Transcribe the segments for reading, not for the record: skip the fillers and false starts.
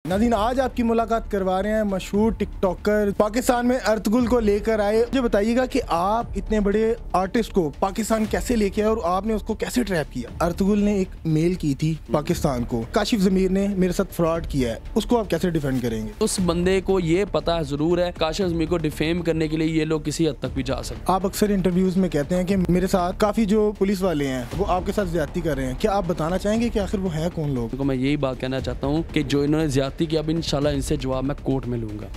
नाज़रीन, आज आपकी मुलाकात करवा रहे हैं मशहूर टिकटॉकर पाकिस्तान में अर्तुगरुल को लेकर आए। मुझे बताइएगा कि आप इतने बड़े आर्टिस्ट को पाकिस्तान कैसे लेके आए और आपने उसको कैसे ट्रैप किया। अर्तुगरुल ने एक मेल की थी पाकिस्तान को, काशिफ ज़मीर ने मेरे साथ फ्रॉड किया है, उसको आप कैसे डिफेंड करेंगे? उस बंदे को ये पता जरूर है काशिफ ज़मीर को डिफेम करने के लिए ये लोग किसी हद तक भी जा सकते। आप अक्सर इंटरव्यूज में कहते हैं कि मेरे साथ काफी जो पुलिस वाले हैं वो आपके साथ ज्यादती कर रहे हैं, क्या आप बताना चाहेंगे कि आखिर वो है कौन लोग? तो मैं यही बात कहना चाहता हूँ कि जो इन्होंने ज्यादती किया, अब इंशाल्लाह इनसे जवाब मैं कोर्ट में लूंगा।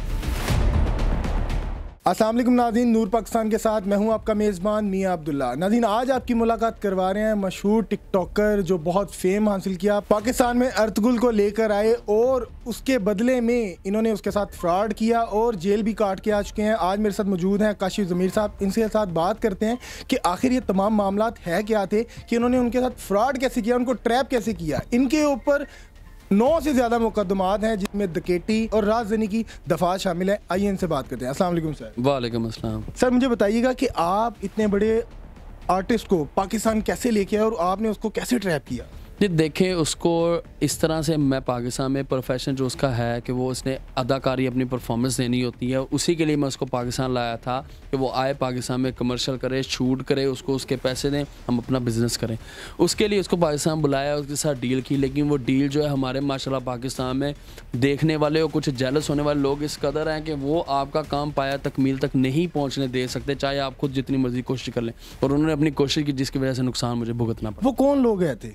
अस्सलाम वालेकुम नाज़रीन, नूर पाकिस्तान के साथ मैं हूं आपका मेज़बान मियां अब्दुल्ला। नाज़रीन, आज आपकी मुलाकात करवा रहे हैं मशहूर टिकटॉकर जो बहुत फेम हासिल किया, पाकिस्तान में अर्तुगरुल को लेकर आए और उसके बदले में इन्होंने उसके साथ फ्रॉड किया और जेल भी काट के आ चुके हैं। आज मेरे साथ मौजूद हैं काशिफ ज़मीर साहब, इनके साथ बात करते हैं कि आखिर ये तमाम मामलात है क्या थे, कि इन्होंने उनके साथ फ्रॉड कैसे किया, उनको ट्रैप कैसे किया। इनके ऊपर 9 से ज़्यादा मुकदमात हैं जिसमें डकैती और राजधानी की दफात शामिल है। आइए इनसे बात करते हैं। अस्सलाम वालेकुम सर। वालेकुम अस्सलाम। सर, मुझे बताइएगा कि आप इतने बड़े आर्टिस्ट को पाकिस्तान कैसे लेके आए और आपने उसको कैसे ट्रैप किया? देखें, उसको इस तरह से मैं पाकिस्तान में प्रोफेशन जो उसका है कि वो उसने अदाकारी अपनी परफॉर्मेंस देनी होती है, उसी के लिए मैं उसको पाकिस्तान लाया था कि वो आए पाकिस्तान में कमर्शियल करे, शूट करे, उसको उसके पैसे दें, हम अपना बिज़नेस करें। उसके लिए उसको पाकिस्तान बुलाया, उसके साथ डील की, लेकिन वो डील जो है हमारे माशाल्लाह पाकिस्तान में देखने वाले और कुछ जेलस होने वाले लोग इस कदर हैं कि वो आपका काम पाया तकमील तक नहीं पहुँचने दे सकते, चाहे आप खुद जितनी मर्जी कोशिश कर लें। और उन्होंने अपनी कोशिश की जिसकी वजह से नुकसान मुझे भुगतना पड़ा। वो कौन लोग गए थे?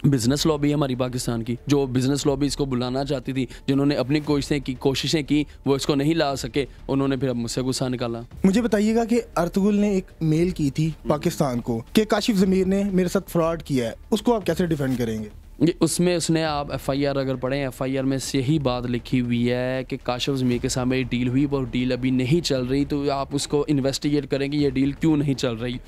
बिजनेस लॉबी है हमारी पाकिस्तान की, जो बिजनेस लॉबी इसको बुलाना चाहती थी, जिन्होंने अपनी कोशिशें की वो इसको नहीं ला सके, उन्होंने फिर अब मुझसे गुस्सा निकाला। मुझे बताइएगा कि अर्तुगरुल ने एक मेल की थी पाकिस्तान को कि काशिफ ज़मीर ने मेरे साथ फ्रॉड किया है, उसको आप कैसे डिफेंड करेंगे? उसमें उसने आप FIR अगर पढ़ें, FIR में यही बात लिखी हुई है कि काशिफ ज़मीर के सामने डील हुई, वो डील अभी नहीं चल रही, तो आप उसको इन्वेस्टिगेट करेंगे ये डील क्यों नहीं चल रही।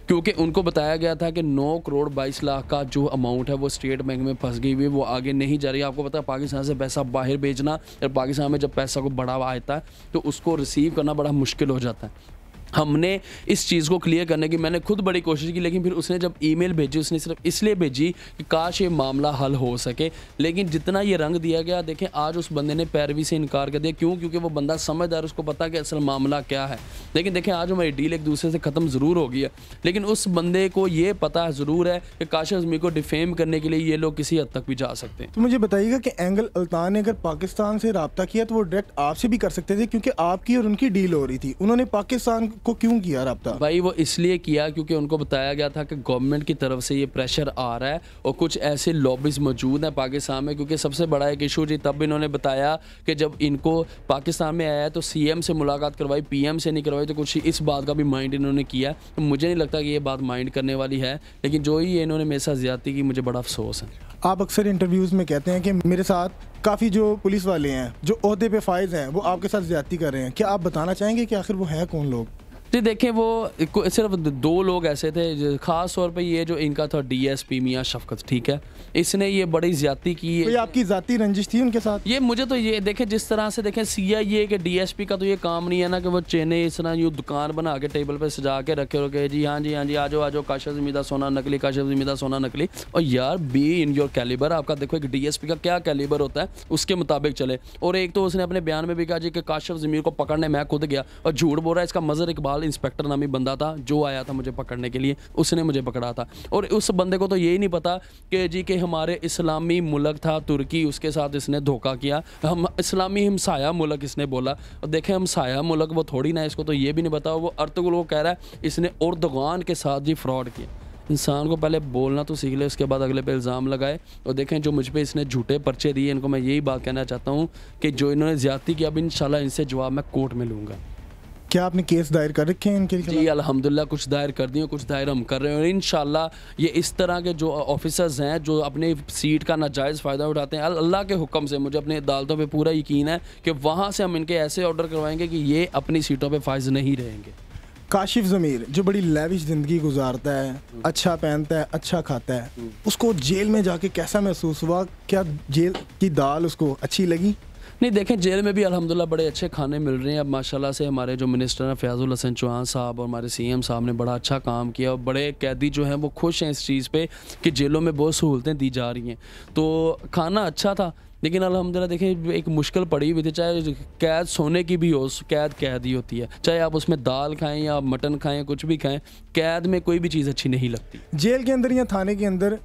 क्योंकि उनको बताया गया था कि 9 करोड़ 22 लाख का जो अमाउंट है वो स्टेट बैंक में फंस गई हुई है, वो आगे नहीं जा रही। आपको पता है पाकिस्तान से पैसा बाहर भेजना, और पाकिस्तान में जब पैसा को बढ़ावा आता है तो उसको रिसीव करना बड़ा मुश्किल हो जाता है। हमने इस चीज़ को क्लियर करने की मैंने खुद बड़ी कोशिश की, लेकिन फिर उसने जब ईमेल भेजी उसने सिर्फ इसलिए भेजी कि काश ये मामला हल हो सके, लेकिन जितना ये रंग दिया गया, देखें आज उस बंदे ने पैरवी से इनकार कर दिया। क्यों? क्योंकि वो बंदा समझदार, उसको पता कि असल मामला क्या है। लेकिन देखें आज हमारी डील एक दूसरे से ख़त्म ज़रूर हो गई है, लेकिन उस बंदे को ये पता ज़रूर है कि काशिफ ज़मीर को डिफेम करने के लिए ये लोग किसी हद तक भी जा सकते हैं। तो मुझे बताइएगा कि एंगल अल्तान ने अगर पाकिस्तान से रब्ता किया तो वो डायरेक्ट आपसे भी कर सकते थे, क्योंकि आपकी और उनकी डील हो रही थी। उन्होंने पाकिस्तान को क्यों किया रब्ता? भाई वो इसलिए किया क्योंकि उनको बताया गया था कि गवर्नमेंट की तरफ से ये प्रेशर आ रहा है और कुछ ऐसे लॉबीज मौजूद हैं पाकिस्तान में। क्योंकि सबसे बड़ा एक इशू जी तब इन्होंने बताया कि जब इनको पाकिस्तान में आया तो CM से मुलाकात करवाई, PM से नहीं करवाई, तो कुछ इस बात का भी माइंड इन्होंने किया। तो मुझे नहीं लगता कि ये बात माइंड करने वाली है, लेकिन जो ही इन्होंने मेरे साथ ज्यादती की मुझे बड़ा अफसोस है। आप अक्सर इंटरव्यूज़ में कहते हैं कि मेरे साथ काफ़ी जो पुलिस वाले हैं जो ओहदे पे फाइज हैं वो आपके साथ ज्यादती कर रहे हैं, क्या आप बताना चाहेंगे कि आखिर वो है कौन लोग? जी देखें, वो सिर्फ 2 लोग ऐसे थे, ख़ास तौर पे ये जो इनका था DSP मियां शफकत, ठीक है, इसने ये बड़ी ज़्यादती की है। कोई आपकी ज़ाती रंजिश थी उनके साथ? ये मुझे तो ये देखें, जिस तरह से देखें CIA के DSP का तो ये काम नहीं है ना कि वो चेने इस तरह यूँ दुकान बना के टेबल पे सजा के रखे हो के जी हाँ जी आ जाओ काशिफ ज़मीर दा सोना नकली, काशिफ ज़मीर दा सोना नकली। और यार बी इन योर कैलिबर, आपका देखो एक DSP का क्या कैलिबर होता है, उसके मुताबिक चले। और एक तो उसने अपने बयान में भी कहा जी कि काशिफ ज़मीर को पकड़ने मैं खुद गया, और झूठ बोल रहा है। इसका मज़हर इकबाल इंस्पेक्टर नामी बंदा था जो आया था मुझे पकड़ने के लिए, उसने मुझे पकड़ा था। और उस बंदे को तो यही नहीं पता कि जी कि हमारे इस्लामी मुल्क था तुर्की, उसके साथ इसने धोखा किया। हम इस्लामी हमसाया मुल्क इसने बोला, और देखें हमसाया मुल्क वो थोड़ी ना, इसको तो ये भी नहीं पता। वो अर्तुगरुल को कह रहा है इसने उर्दुगान के साथ जी फ्रॉड किया। इंसान को पहले बोलना तो सीख ले, उसके बाद अगले पे इल्ज़ाम लगाए। और देखें जो मुझ पे इसने झूठे पर्चे दिए, इनको मैं यही बात कहना चाहता हूँ कि जो इन्होंने ज़्यादती की, अब इंशाल्लाह इनसे जवाब मैं कोर्ट में लूँगा। क्या आपने केस दायर कर रखे हैं इनके लिए? जी अल्हम्दुलिल्लाह, कुछ दायर कर दिए, कुछ दायर हम कर रहे हैं। और इंशाल्लाह ये इस तरह के जो ऑफिसर्स हैं जो अपने सीट का नाजायज़ फ़ायदा उठाते हैं, अल्लाह के हुक्म से मुझे अपनी अदालतों पे पूरा यकीन है कि वहाँ से हम इनके ऐसे ऑर्डर करवाएंगे कि ये अपनी सीटों पे फाइज नहीं रहेंगे। काशिफ ज़मीर जो बड़ी लेविश ज़िंदगी गुजारता है, अच्छा पहनता है, अच्छा खाता है, उसको जेल में जाके कैसा महसूस हुआ? क्या जेल की दाल उसको अच्छी लगी? नहीं देखें, जेल में भी अल्हम्दुलिल्लाह बड़े अच्छे खाने मिल रहे हैं अब माशाल्लाह से। हमारे जो मिनिस्टर हैं फयाजुल हसन चौहान साहब और हमारे CM साहब ने बड़ा अच्छा काम किया, और बड़े कैदी जो हैं वो खुश हैं इस चीज़ पे कि जेलों में बहुत सहूलतें दी जा रही हैं। तो खाना अच्छा था, लेकिन अल्हम्दुलिल्लाह देखिए एक मुश्किल पड़ी हुई थी, चाहे कैद सोने की भी हो, कैद कैद ही होती है, चाहे आप उसमें दाल खाएं या मटन खाएं, कुछ भी खाएं, कैद में कोई भी चीज़ अच्छी नहीं लगती। जेल के अंदर या थाने के अंदर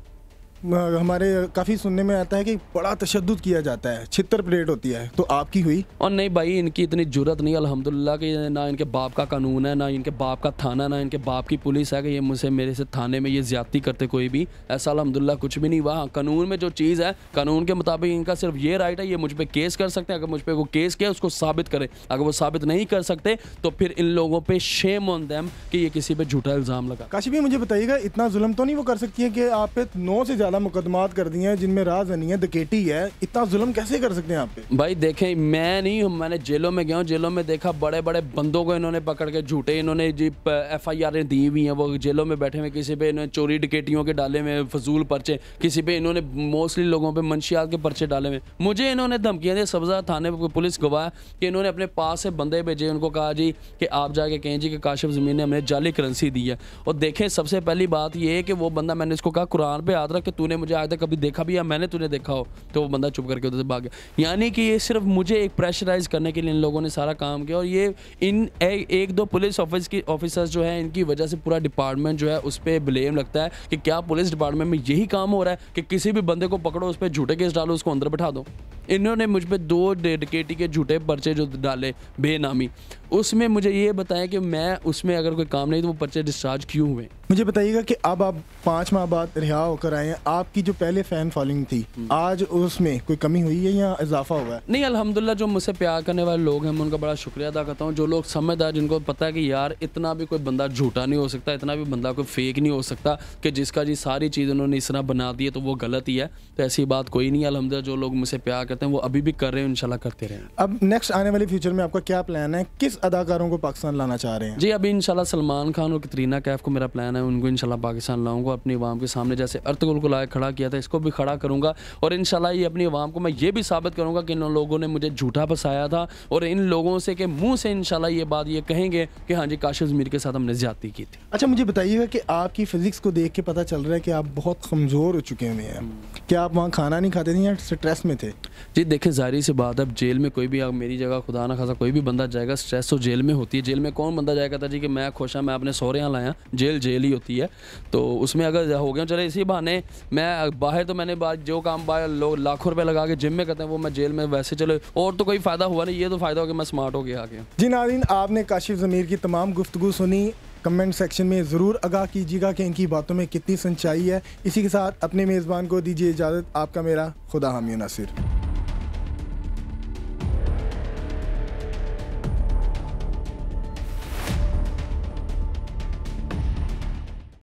हमारे काफ़ी सुनने में आता है कि बड़ा तशद्दुद किया जाता है, छितर परेड होती है, तो आपकी हुई? और नहीं भाई, इनकी इतनी जुर्रत नहीं अल्हम्दुलिल्लाह कि ना इनके बाप का कानून है, ना इनके बाप का थाना, ना इनके बाप की पुलिस है कि ये मुझसे मेरे से थाने में ये ज्यादती करते कोई भी, ऐसा अल्हम्दुलिल्लाह कुछ भी नहीं हुआ। हाँ, कानून में जो चीज़ है, कानून के मुताबिक इनका सिर्फ ये राइट है, ये मुझ पर केस कर सकते हैं, अगर मुझ पर वो केस किया उसको साबित करें, अगर वो साबित नहीं कर सकते तो फिर इन लोगों पर शेम ऑन देम कि ये किसी पर झूठा इल्ज़ाम लगा। काशी भाई मुझे बताइएगा, इतना जुल्म तो नहीं वो कर सकती है कि आप पे 9 से ज़्यादा मुकदमात कर दिए हैं जिनमें राज नहीं है, डकैती है, इतना जुल्म कैसे कर सकते हैं आप पे? भाई देखें, मैं नहीं हूँ, मैंने जेलों में गया हूँ, जेलों में देखा बड़े बड़े बंदों को इन्होंने पकड़ के झूठे इन्होंने जी FIR दी हुई हैं, वो जेलों में बैठे हुए, किसी पे इन्होंने चोरी डकैतियों के डाले में फजूल पर्चे, किसी पे इन्होंने मोस्टली लोगों पे मंशियात के पर्चे डाले में। मुझे इन्होंने धमकियाँ दी, सब्ज़ा थाने पर पुलिस गवाह कि इन्होंने अपने पास से बंदे भेजे, उनको कहा जी कि आप जाके कहें जी कि काशिफ ज़मीन ने हमें जाली करेंसी दी है। और देखें, सबसे पहली बात ये है कि वो बंदा, मैंने इसको कहा कुरान पे याद रख कि तूने मुझे आज तक कभी देखा भी या मैंने तुझे देखा हो, तो वो बंदा चुप करके उधर से भाग गया। यानी कि ये सिर्फ मुझे एक प्रेशराइज करने के लिए इन लोगों ने सारा काम किया, और ये इन एक दो पुलिस ऑफिसर्स जो है, इनकी वजह से पूरा डिपार्टमेंट जो है उस पर ब्लेम लगता है कि क्या पुलिस डिपार्टमेंट में यही काम हो रहा है कि किसी भी बंदे को पकड़ो, उस पर झूठे केस डालो, उसको अंदर बैठा दो। इन्होंने मुझ पर 2 डकैती के झूठे पर्चे जो डाले बेनामी, उसमें मुझे ये बताया कि मैं उसमें अगर कोई काम नहीं तो वो पर्चे डिस्चार्ज क्यों हुए। मुझे बताइएगा कि अब आप 5 माह बाद रिहा होकर आए हैं, आपकी जो पहले फ़ैन फॉलोइंग थी आज उसमें कोई कमी हुई है या इजाफा हुआ है? नहीं, अल्हम्दुलिल्लाह जो मुझसे प्यार करने वाले लोग हैं मैं उनका बड़ा शुक्रिया अदा करता हूँ। जो लोग समझदार, जिनको पता है कि यार इतना भी कोई बंदा झूठा नहीं हो सकता, इतना भी बंदा कोई फेक नहीं हो सकता कि जिसका जी सारी चीज़ उन्होंने इस तरह बना दी है तो वो गलत ही है, तो ऐसी बात कोई नहीं है। अल्हम्दुलिल्लाह जो लोग मुझसे प्यार करते हैं वो अभी भी कर रहे हैं, इंशाल्लाह करते रहें। अब नेक्स्ट आने वाले फ्यूचर में आपका क्या प्लान है? किस अदाकारों को पाकिस्तान लाना चाह रहे हैं? जी अभी इंशाल्लाह सलमान खान और कतरीना कैफ को मेरा प्लान है, उनको इंशाल्लाह पाकिस्तान लाऊंगा, अपनी आवाम के सामने जैसे अर्तुगरुल को लाया खड़ा किया था, इसको भी खड़ा करूंगा, और इंशाल्लाह ये अपनी आवाम को मैं ये भी साबित करूंगा कि इन लोगों ने मुझे झूठा फंसाया था, और इन लोगों से के मुंह से इंशाल्लाह ये बात ये कहेंगे कि हाँ जी काशिफ ज़मीर के साथ हमने ज्यादती की थी। अच्छा मुझे बताइएगा कि आपकी फिजिक्स को देख के पता चल रहा है कि आप बहुत कमज़ोर हो चुके हुए हैं, क्या आप वहाँ खाना नहीं खाते थे या स्ट्रेस में थे? जी देखिए, जाहिर सी बात है, अब जेल में कोई भी, अब मेरी जगह खुदा ना खासा कोई भी बंदा जाएगा, स्ट्रेस तो जेल में होती है। जेल में कौन बंदा जाएगा था जी कि मैं खुश हूँ, मैं अपने सहुरे यहाँ लाया, जेल जेल ही होती है, तो उसमें अगर हो गया चले इसी बहाने मैं बाहर, तो मैंने जो काम बाहर लोग लाखों रुपए लगा के जिम में करते हैं वो मैं जेल में वैसे चले, और तो कोई फ़ायदा हुआ नहीं, ये तो फ़ायदा हो कि मैं स्मार्ट हो गया आ गया। जी नाज़रीन, आपने काशिफ ज़मीर की तमाम गुफ्तगू सुनी, कमेंट सेक्शन में ज़रूर आगाह कीजिएगा कि इनकी बातों में कितनी सच्चाई है। इसी के साथ अपने मेज़बान को दीजिए इजाज़त। आपका मेरा खुदा हामी नासिर।